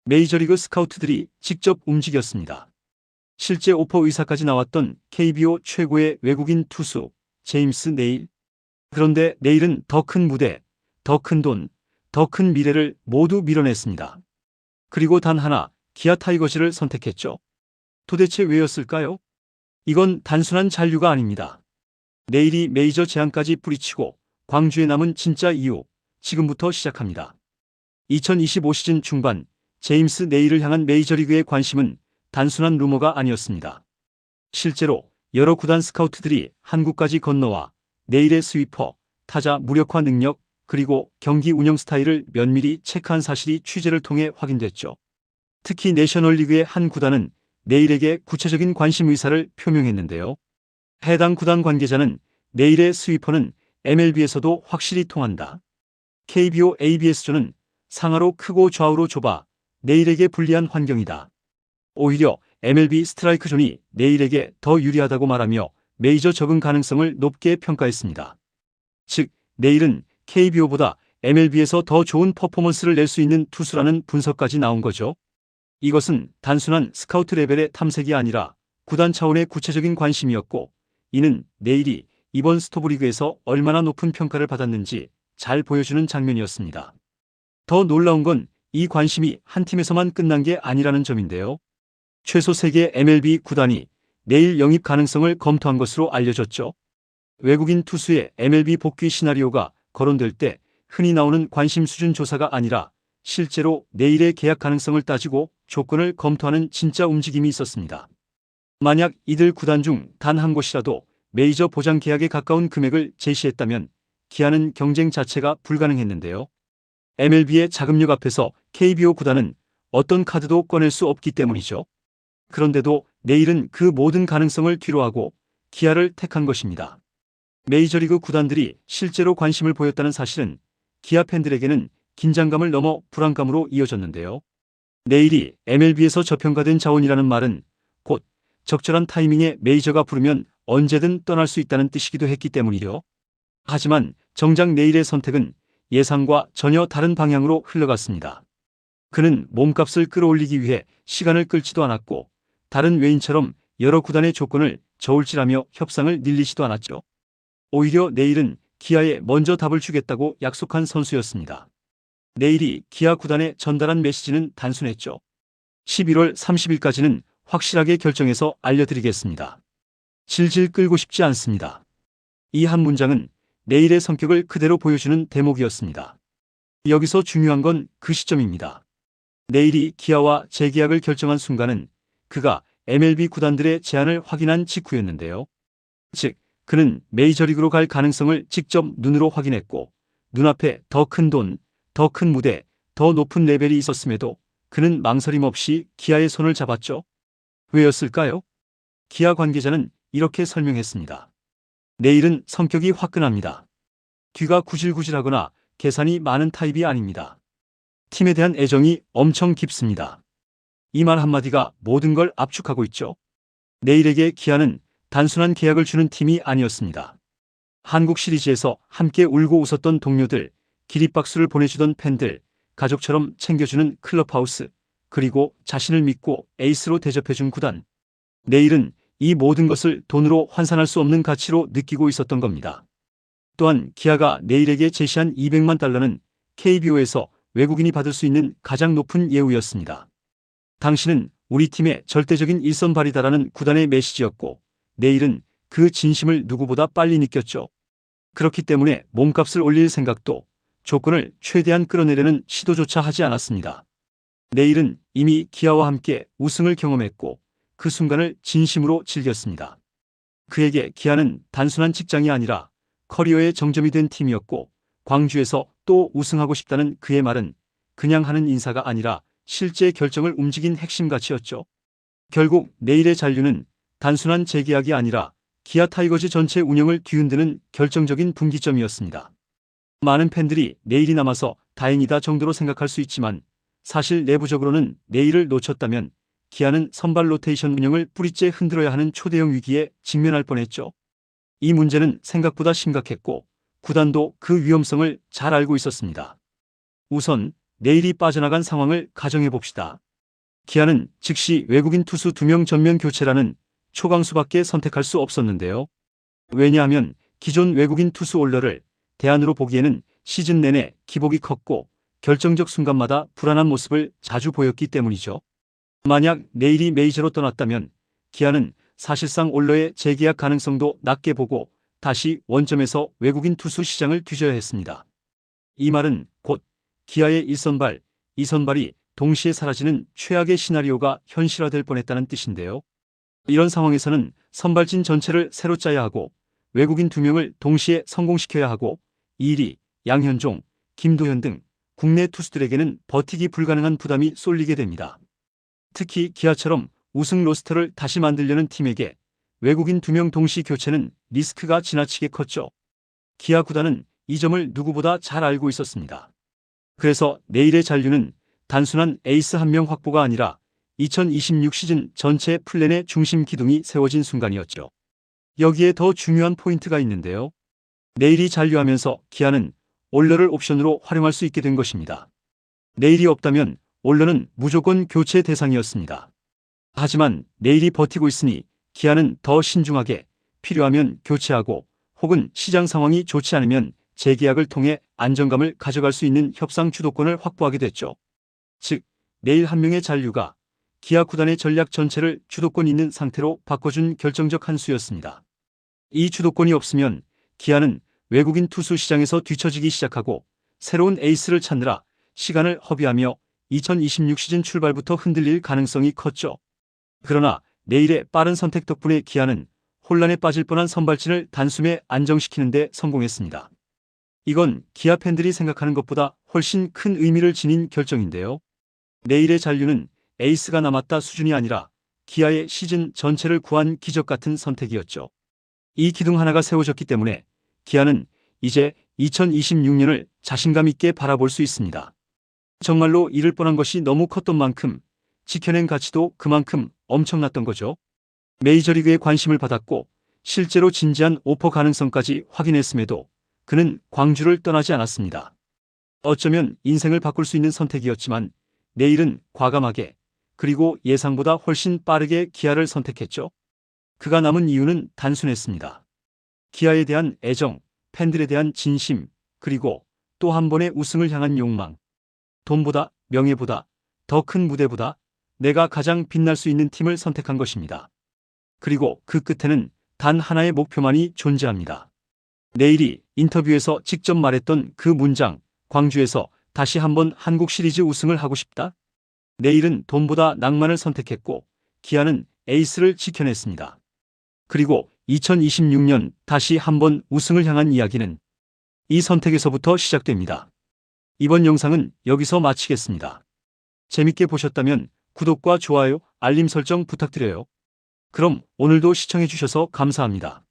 메이저리그 스카우트들이 직접 움직였습니다. 실제 오퍼 의사까지 나왔던 KBO 최고의 외국인 투수 제임스 네일. 그런데 네일은 더 큰 무대, 더 큰 돈, 더 큰 미래를 모두 밀어냈습니다. 그리고 단 하나, 기아 타이거즈를 선택했죠. 도대체 왜였을까요? 이건 단순한 잔류가 아닙니다. 네일이 메이저 제안까지 뿌리치고 광주에 남은 진짜 이유, 지금부터 시작합니다. 2025 시즌 중반 제임스 네일을 향한 메이저리그의 관심은 단순한 루머가 아니었습니다. 실제로 여러 구단 스카우트들이 한국까지 건너와 네일의 스위퍼, 타자 무력화 능력, 그리고 경기 운영 스타일을 면밀히 체크한 사실이 취재를 통해 확인됐죠. 특히 내셔널리그의 한 구단은 네일에게 구체적인 관심 의사를 표명했는데요. 해당 구단 관계자는 네일의 스위퍼는 MLB에서도 확실히 통한다. KBO ABS조는 상하로 크고 좌우로 좁아 네일에게 불리한 환경이다. 오히려 MLB 스트라이크 존이 네일에게 더 유리하다고 말하며 메이저 적응 가능성을 높게 평가했습니다. 즉, 네일은 KBO보다 MLB에서 더 좋은 퍼포먼스를 낼 수 있는 투수라는 분석까지 나온 거죠. 이것은 단순한 스카우트 레벨의 탐색이 아니라 구단 차원의 구체적인 관심이었고, 이는 네일이 이번 스토브리그에서 얼마나 높은 평가를 받았는지 잘 보여주는 장면이었습니다. 더 놀라운 건 이 관심이 한 팀에서만 끝난 게 아니라는 점인데요. 최소 3개 MLB 구단이 네일 영입 가능성을 검토한 것으로 알려졌죠. 외국인 투수의 MLB 복귀 시나리오가 거론될 때 흔히 나오는 관심 수준 조사가 아니라 실제로 네일의 계약 가능성을 따지고 조건을 검토하는 진짜 움직임이 있었습니다. 만약 이들 구단 중 단 한 곳이라도 메이저 보장 계약에 가까운 금액을 제시했다면 기아는 경쟁 자체가 불가능했는데요. MLB의 자금력 앞에서 KBO 구단은 어떤 카드도 꺼낼 수 없기 때문이죠. 그런데도 네일은 그 모든 가능성을 뒤로하고 기아를 택한 것입니다. 메이저리그 구단들이 실제로 관심을 보였다는 사실은 기아 팬들에게는 긴장감을 넘어 불안감으로 이어졌는데요. 네일이 MLB에서 저평가된 자원이라는 말은 곧 적절한 타이밍에 메이저가 부르면 언제든 떠날 수 있다는 뜻이기도 했기 때문이죠. 하지만 정작 네일의 선택은 예상과 전혀 다른 방향으로 흘러갔습니다. 그는 몸값을 끌어올리기 위해 시간을 끌지도 않았고 다른 외인처럼 여러 구단의 조건을 저울질하며 협상을 늘리지도 않았죠. 오히려 네일은 기아에 먼저 답을 주겠다고 약속한 선수였습니다. 네일이 기아 구단에 전달한 메시지는 단순했죠. 11월 30일까지는 확실하게 결정해서 알려드리겠습니다. 질질 끌고 싶지 않습니다. 이 한 문장은 네일의 성격을 그대로 보여주는 대목이었습니다. 여기서 중요한 건 그 시점입니다. 네일이 기아와 재계약을 결정한 순간은 그가 MLB 구단들의 제안을 확인한 직후였는데요. 즉, 그는 메이저리그로 갈 가능성을 직접 눈으로 확인했고 눈앞에 더 큰 돈, 더 큰 무대, 더 높은 레벨이 있었음에도 그는 망설임 없이 기아의 손을 잡았죠. 왜였을까요? 기아 관계자는 이렇게 설명했습니다. 네일은 성격이 화끈합니다. 귀가 구질구질하거나 계산이 많은 타입이 아닙니다. 팀에 대한 애정이 엄청 깊습니다. 이 말 한마디가 모든 걸 압축하고 있죠. 네일에게 기아는 단순한 계약을 주는 팀이 아니었습니다. 한국 시리즈에서 함께 울고 웃었던 동료들, 기립박수를 보내주던 팬들, 가족처럼 챙겨주는 클럽하우스, 그리고 자신을 믿고 에이스로 대접해준 구단. 네일은 이 모든 것을 돈으로 환산할 수 없는 가치로 느끼고 있었던 겁니다. 또한 기아가 네일에게 제시한 $200만 KBO에서 외국인이 받을 수 있는 가장 높은 예우였습니다. 당신은 우리 팀의 절대적인 일선발이다라는 구단의 메시지였고 네일은 그 진심을 누구보다 빨리 느꼈죠. 그렇기 때문에 몸값을 올릴 생각도 조건을 최대한 끌어내려는 시도조차 하지 않았습니다. 네일은 이미 기아와 함께 우승을 경험했고 그 순간을 진심으로 즐겼습니다. 그에게 기아는 단순한 직장이 아니라 커리어의 정점이 된 팀이었고 광주에서 또 우승하고 싶다는 그의 말은 그냥 하는 인사가 아니라 실제 결정을 움직인 핵심 가치였죠. 결국 네일의 잔류는 단순한 재계약이 아니라 기아 타이거즈 전체 운영을 뒤흔드는 결정적인 분기점이었습니다. 많은 팬들이 네일이 남아서 다행이다 정도로 생각할 수 있지만 사실 내부적으로는 네일을 놓쳤다면 기아는 선발 로테이션 운영을 뿌리째 흔들어야 하는 초대형 위기에 직면할 뻔했죠. 이 문제는 생각보다 심각했고 구단도 그 위험성을 잘 알고 있었습니다. 우선 내일이 빠져나간 상황을 가정해 봅시다. 기아는 즉시 외국인 투수 2명 전면 교체라는 초강수밖에 선택할 수 없었는데요. 왜냐하면 기존 외국인 투수 올러를 대안으로 보기에는 시즌 내내 기복이 컸고 결정적 순간마다 불안한 모습을 자주 보였기 때문이죠. 만약 내일이 메이저로 떠났다면 기아는 사실상 올러의 재계약 가능성도 낮게 보고 다시 원점에서 외국인 투수 시장을 뒤져야 했습니다. 이 말은 곧 기아의 1선발, 2선발이 동시에 사라지는 최악의 시나리오가 현실화될 뻔했다는 뜻인데요. 이런 상황에서는 선발진 전체를 새로 짜야 하고 외국인 2명을 동시에 성공시켜야 하고 이 일이 양현종, 김도현 등 국내 투수들에게는 버티기 불가능한 부담이 쏠리게 됩니다. 특히 기아처럼 우승 로스터를 다시 만들려는 팀에게 외국인 2명 동시 교체는 리스크가 지나치게 컸죠. 기아 구단은 이 점을 누구보다 잘 알고 있었습니다. 그래서 내일의 잔류는 단순한 에이스 1명 확보가 아니라 2026 시즌 전체 플랜의 중심 기둥이 세워진 순간이었죠. 여기에 더 중요한 포인트가 있는데요. 내일이 잔류하면서 기아는 올러를 옵션으로 활용할 수 있게 된 것입니다. 내일이 없다면 올러는 무조건 교체 대상이었습니다. 하지만 내일이 버티고 있으니 기아는 더 신중하게 필요하면 교체하고 혹은 시장 상황이 좋지 않으면 재계약을 통해 안정감을 가져갈 수 있는 협상 주도권을 확보하게 됐죠. 즉, 내일 1명의 잔류가 기아 구단의 전략 전체를 주도권 있는 상태로 바꿔준 결정적 한 수였습니다. 이 주도권이 없으면 기아는 외국인 투수 시장에서 뒤처지기 시작하고 새로운 에이스를 찾느라 시간을 허비하며 2026 시즌 출발부터 흔들릴 가능성이 컸죠. 그러나 내일의 빠른 선택 덕분에 기아는 혼란에 빠질 뻔한 선발진을 단숨에 안정시키는 데 성공했습니다. 이건 기아 팬들이 생각하는 것보다 훨씬 큰 의미를 지닌 결정인데요. 내일의 잔류는 에이스가 남았다 수준이 아니라 기아의 시즌 전체를 구한 기적 같은 선택이었죠. 이 기둥 하나가 세워졌기 때문에 기아는 이제 2026년을 자신감 있게 바라볼 수 있습니다. 정말로 잃을 뻔한 것이 너무 컸던 만큼 지켜낸 가치도 그만큼 엄청났던 거죠. 메이저리그에 관심을 받았고 실제로 진지한 오퍼 가능성까지 확인했음에도 그는 광주를 떠나지 않았습니다. 어쩌면 인생을 바꿀 수 있는 선택이었지만 내일은 과감하게 그리고 예상보다 훨씬 빠르게 기아를 선택했죠. 그가 남은 이유는 단순했습니다. 기아에 대한 애정, 팬들에 대한 진심, 그리고 또 한 번의 우승을 향한 욕망. 돈보다, 명예보다, 더 큰 무대보다 내가 가장 빛날 수 있는 팀을 선택한 것입니다. 그리고 그 끝에는 단 하나의 목표만이 존재합니다. 내일이 인터뷰에서 직접 말했던 그 문장, 광주에서 다시 한번 한국 시리즈 우승을 하고 싶다. 내일은 돈보다 낭만을 선택했고 기아는 에이스를 지켜냈습니다. 그리고 2026년 다시 한번 우승을 향한 이야기는 이 선택에서부터 시작됩니다. 이번 영상은 여기서 마치겠습니다. 재밌게 보셨다면 구독과 좋아요, 알림 설정 부탁드려요. 그럼 오늘도 시청해주셔서 감사합니다.